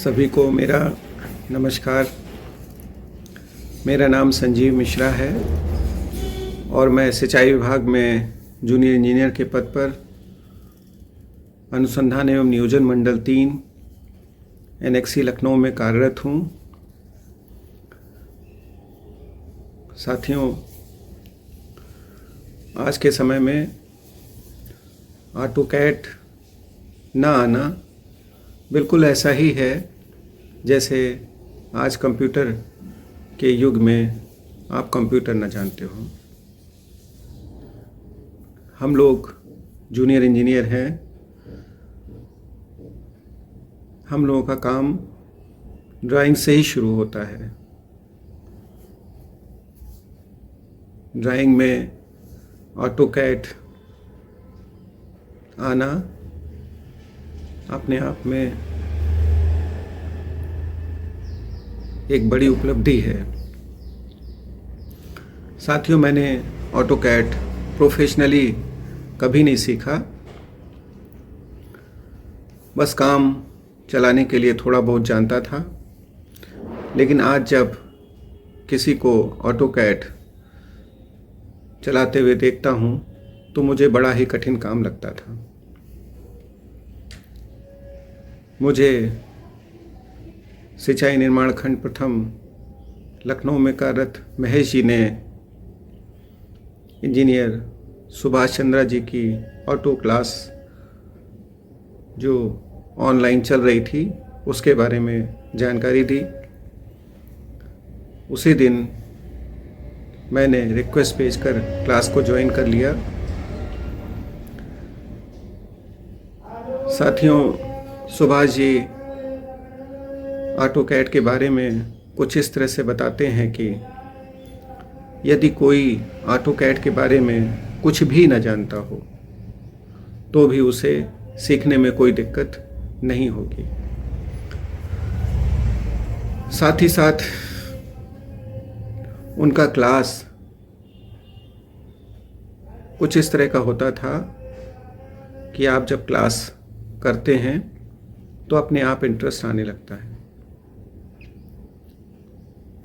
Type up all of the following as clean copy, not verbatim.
सभी को मेरा नमस्कार। मेरा नाम संजीव मिश्रा है और मैं सिंचाई विभाग में जूनियर इंजीनियर के पद पर अनुसंधान एवं नियोजन मंडल 3 NXC लखनऊ में कार्यरत हूँ। साथियों, आज के समय में ऑटोकैड ना आना बिल्कुल ऐसा ही है जैसे आज कंप्यूटर के युग में आप कंप्यूटर ना जानते हो। हम लोग जूनियर इंजीनियर हैं। हम लोगों का काम ड्राइंग से ही शुरू होता है। ड्राइंग में ऑटोकैड आना अपने आप में एक बड़ी उपलब्धि है। साथियों, मैंने ऑटोकैड प्रोफेशनली कभी नहीं सीखा। बस काम चलाने के लिए थोड़ा बहुत जानता था। लेकिन आज जब किसी को ऑटोकैड चलाते हुए देखता हूँ तो मुझे बड़ा ही कठिन काम लगता था। मुझे सिंचाई निर्माण खंड प्रथम लखनऊ में कार्यरत महेश जी ने इंजीनियर सुभाष चंद्रा जी की ऑटो क्लास जो ऑनलाइन चल रही थी उसके बारे में जानकारी दी। उसी दिन मैंने रिक्वेस्ट भेजकर क्लास को ज्वाइन कर लिया। साथियों, सुभाष जी ऑटोकैड के बारे में कुछ इस तरह से बताते हैं कि यदि कोई ऑटोकैड के बारे में कुछ भी न जानता हो तो भी उसे सीखने में कोई दिक्कत नहीं होगी। साथ ही साथ उनका क्लास कुछ इस तरह का होता था कि आप जब क्लास करते हैं तो अपने आप इंटरेस्ट आने लगता है।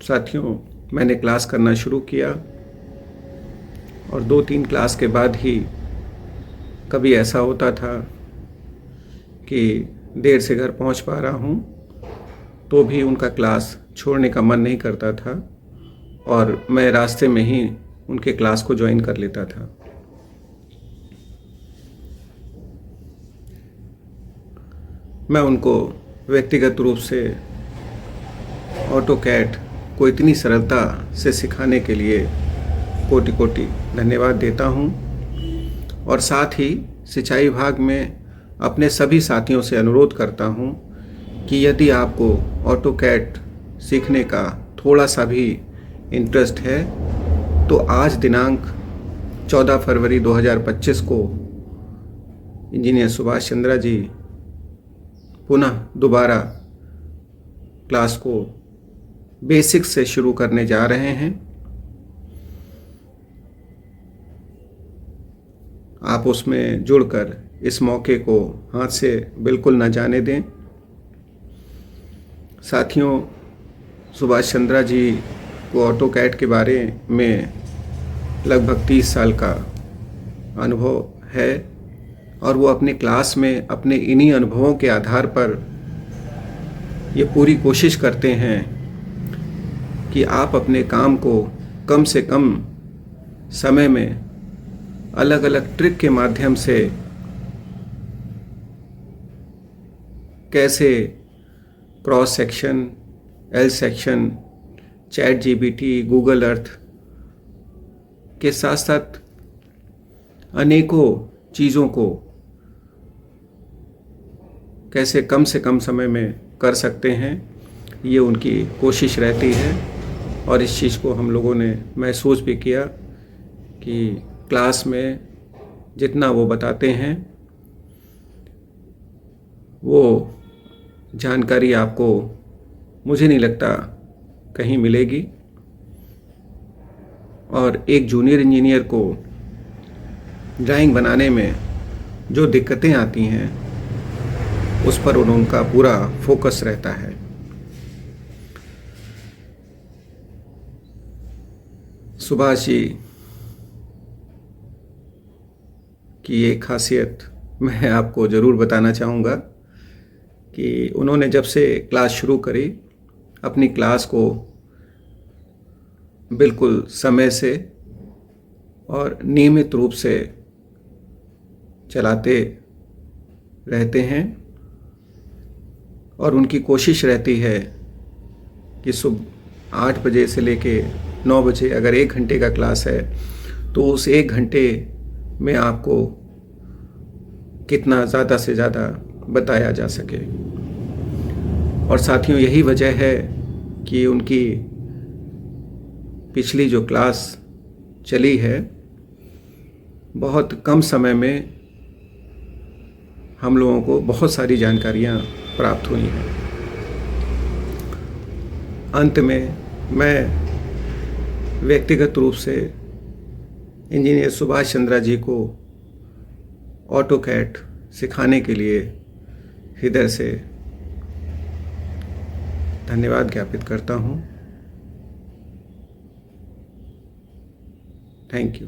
साथियों, मैंने क्लास करना शुरू किया और 2-3 क्लास के बाद ही कभी ऐसा होता था कि देर से घर पहुंच पा रहा हूं तो भी उनका क्लास छोड़ने का मन नहीं करता था और मैं रास्ते में ही उनके क्लास को ज्वाइन कर लेता था। मैं उनको व्यक्तिगत रूप से ऑटोकैड को इतनी सरलता से सिखाने के लिए कोटि कोटि धन्यवाद देता हूं और साथ ही सिंचाई विभाग में अपने सभी साथियों से अनुरोध करता हूं कि यदि आपको ऑटोकैड सीखने का थोड़ा सा भी इंटरेस्ट है तो आज दिनांक 14 फरवरी 2025 को इंजीनियर सुभाष चंद्रा जी पुनः दोबारा क्लास को बेसिक्स से शुरू करने जा रहे हैं। आप उसमें जुड़कर इस मौके को हाथ से बिल्कुल न जाने दें। साथियों, सुभाष चंद्रा जी को ऑटोकैड के बारे में लगभग 30 साल का अनुभव है और वो अपने क्लास में अपने इन्हीं अनुभवों के आधार पर ये पूरी कोशिश करते हैं कि आप अपने काम को कम से कम समय में अलग अलग ट्रिक के माध्यम से कैसे cross section, L section, chat GPT, Google Earth के साथ साथ अनेकों चीज़ों को कैसे कम से कम समय में कर सकते हैं, ये उनकी कोशिश रहती है। और इस चीज़ को हम लोगों ने महसूस भी किया कि क्लास में जितना वो बताते हैं वो जानकारी आपको, मुझे नहीं लगता, कहीं मिलेगी। और एक जूनियर इंजीनियर को ड्राइंग बनाने में जो दिक्कतें आती हैं उस पर उनका पूरा फोकस रहता है। सुभाष जी की एक खासियत मैं आपको ज़रूर बताना चाहूँगा कि उन्होंने जब से क्लास शुरू करी, अपनी क्लास को बिल्कुल समय से और नियमित रूप से चलाते रहते हैं और उनकी कोशिश रहती है कि सुबह 8 बजे से लेके 9 बजे अगर 1 घंटे का क्लास है तो उस 1 घंटे में आपको कितना ज़्यादा से ज़्यादा बताया जा सके। और साथियों, यही वजह है कि उनकी पिछली जो क्लास चली है, बहुत कम समय में हम लोगों को बहुत सारी जानकारियाँ प्राप्त हुई हैं। अंत में मैं व्यक्तिगत रूप से इंजीनियर सुभाष चंद्रा जी को ऑटोकैड सिखाने के लिए हृदय से धन्यवाद ज्ञापित करता हूँ। Thank you.